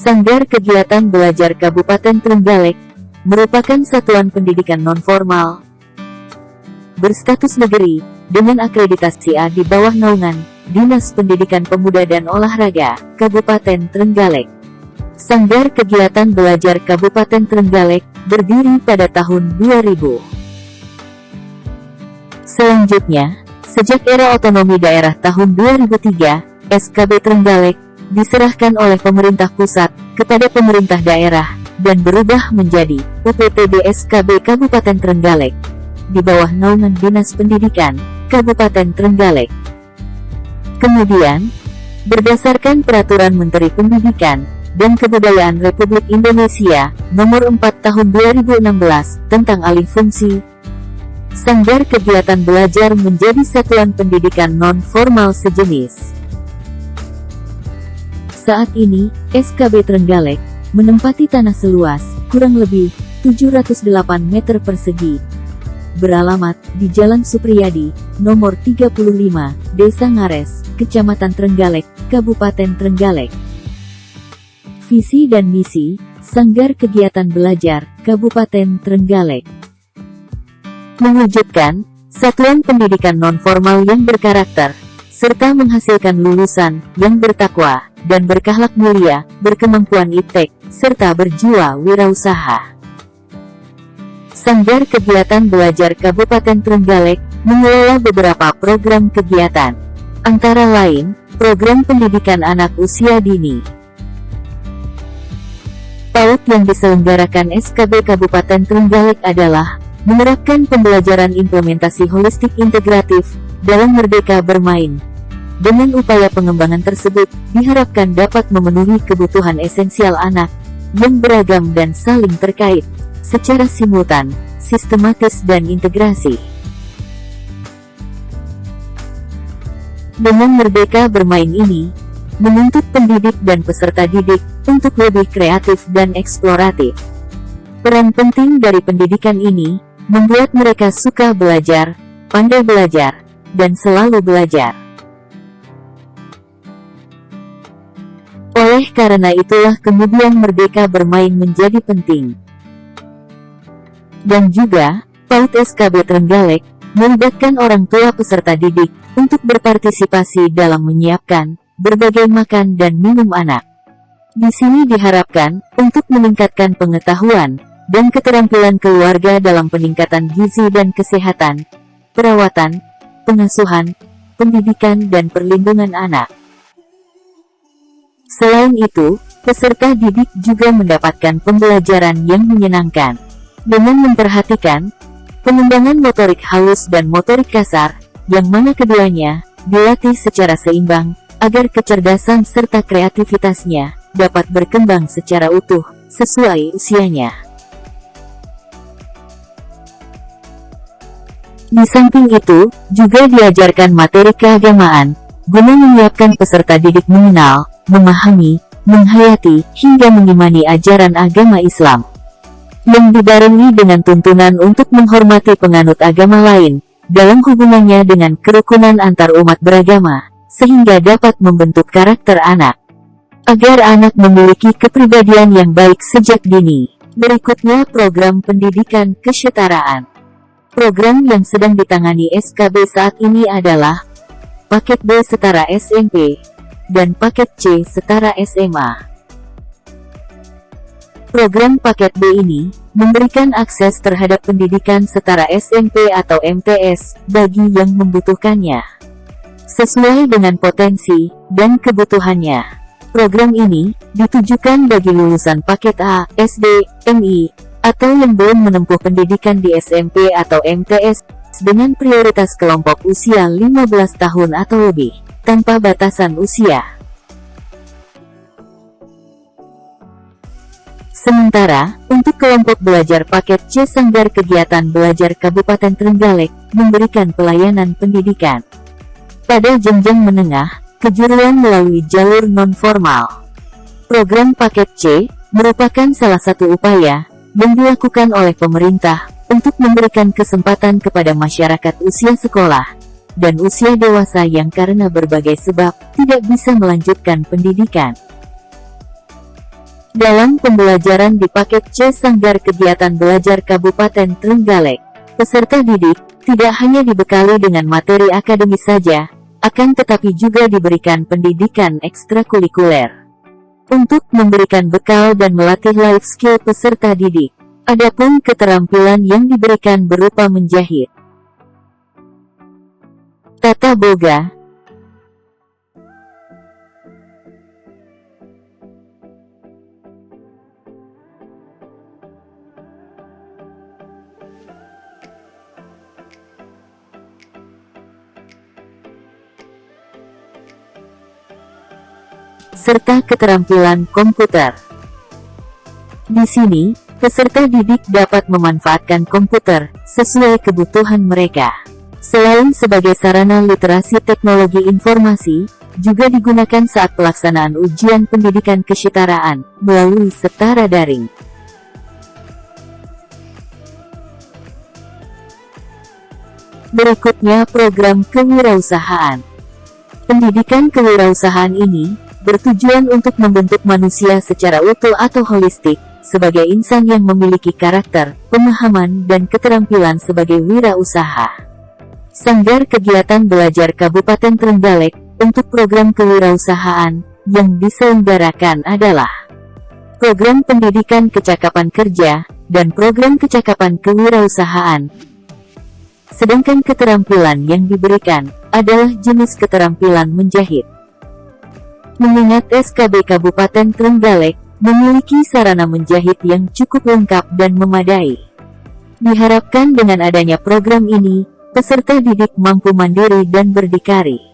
Sanggar Kegiatan Belajar Kabupaten Trenggalek merupakan satuan pendidikan non-formal berstatus negeri dengan akreditasi A di bawah naungan Dinas Pendidikan Pemuda dan Olahraga Kabupaten Trenggalek. Sanggar Kegiatan Belajar Kabupaten Trenggalek berdiri pada tahun 2000. Selanjutnya, sejak era otonomi daerah tahun 2003, SKB Trenggalek diserahkan oleh pemerintah pusat kepada pemerintah daerah dan berubah menjadi UPTD SKB Kabupaten Trenggalek di bawah naungan Dinas Pendidikan Kabupaten Trenggalek. Kemudian, berdasarkan Peraturan Menteri Pendidikan dan Kebudayaan Republik Indonesia Nomor 4 Tahun 2016 tentang alih fungsi, Sanggar Kegiatan Belajar menjadi satuan pendidikan non-formal sejenis. Saat ini, SKB Trenggalek menempati tanah seluas kurang lebih 708 meter persegi, beralamat di Jalan Supriyadi, nomor 35, Desa Ngares, Kecamatan Trenggalek, Kabupaten Trenggalek. Visi dan misi Sanggar Kegiatan Belajar Kabupaten Trenggalek mewujudkan satuan pendidikan non-formal yang berkarakter serta menghasilkan lulusan yang bertakwa dan berkakhlak mulia, berkemampuan iptek, serta berjiwa wirausaha. Sanggar Kegiatan Belajar Kabupaten Trenggalek mengelola beberapa program kegiatan, antara lain, program pendidikan anak usia dini. PAUD yang diselenggarakan SKB Kabupaten Trenggalek adalah menerapkan pembelajaran implementasi holistik integratif dalam Merdeka Bermain. Dengan upaya pengembangan tersebut, diharapkan dapat memenuhi kebutuhan esensial anak yang beragam dan saling terkait, secara simultan, sistematis dan integrasi. Dengan Merdeka Bermain ini, menuntut pendidik dan peserta didik untuk lebih kreatif dan eksploratif. Peran penting dari pendidikan ini, membuat mereka suka belajar, pandai belajar, dan selalu belajar. Oleh karena itulah kemudian Merdeka Bermain menjadi penting. Dan juga, PAUD SKB Trenggalek melibatkan orang tua peserta didik untuk berpartisipasi dalam menyiapkan berbagai makan dan minum anak. Di sini diharapkan untuk meningkatkan pengetahuan dan keterampilan keluarga dalam peningkatan gizi dan kesehatan, perawatan, pengasuhan, pendidikan dan perlindungan anak. Selain itu, peserta didik juga mendapatkan pembelajaran yang menyenangkan, dengan memperhatikan pengembangan motorik halus dan motorik kasar, yang mana keduanya dilatih secara seimbang, agar kecerdasan serta kreativitasnya dapat berkembang secara utuh, sesuai usianya. Di samping itu, juga diajarkan materi keagamaan, guna menyiapkan peserta didik mengenal, memahami, menghayati, hingga mengimani ajaran agama Islam, yang dibarengi dengan tuntunan untuk menghormati penganut agama lain, dalam hubungannya dengan kerukunan antar umat beragama, sehingga dapat membentuk karakter anak, agar anak memiliki kepribadian yang baik sejak dini. Berikutnya program pendidikan kesetaraan. Program yang sedang ditangani SKB saat ini adalah Paket B Setara SMP dan Paket C Setara SMA. Program Paket B ini memberikan akses terhadap pendidikan setara SMP atau MTS bagi yang membutuhkannya, sesuai dengan potensi dan kebutuhannya. Program ini ditujukan bagi lulusan Paket A, SD, MI, atau yang belum menempuh pendidikan di SMP atau MTS, dengan prioritas kelompok usia 15 tahun atau lebih, tanpa batasan usia. Sementara, untuk kelompok belajar paket C Sanggar Kegiatan Belajar Kabupaten Trenggalek, memberikan pelayanan pendidikan pada jenjang menengah, kejuruan melalui jalur non-formal. Program paket C merupakan salah satu upaya yang dilakukan oleh pemerintah untuk memberikan kesempatan kepada masyarakat usia sekolah dan usia dewasa yang karena berbagai sebab tidak bisa melanjutkan pendidikan. Dalam pembelajaran di paket C Sanggar Kegiatan Belajar Kabupaten Trenggalek, peserta didik tidak hanya dibekali dengan materi akademis saja, akan tetapi juga diberikan pendidikan ekstrakurikuler. Untuk memberikan bekal dan melatih life skill peserta didik, adapun keterampilan yang diberikan berupa menjahit, tata boga, serta keterampilan komputer. Di sini, peserta didik dapat memanfaatkan komputer sesuai kebutuhan mereka. Selain sebagai sarana literasi teknologi informasi, juga digunakan saat pelaksanaan ujian pendidikan kesetaraan melalui setara daring. Berikutnya program kewirausahaan. Pendidikan kewirausahaan ini bertujuan untuk membentuk manusia secara utuh atau holistik, sebagai insan yang memiliki karakter, pemahaman, dan keterampilan sebagai wirausaha. Sanggar Kegiatan Belajar Kabupaten Trenggalek untuk program kewirausahaan yang diselenggarakan adalah program pendidikan kecakapan kerja dan program kecakapan kewirausahaan. Sedangkan keterampilan yang diberikan adalah jenis keterampilan menjahit. Mengingat SKB Kabupaten Trenggalek memiliki sarana menjahit yang cukup lengkap dan memadai. Diharapkan dengan adanya program ini, peserta didik mampu mandiri dan berdikari.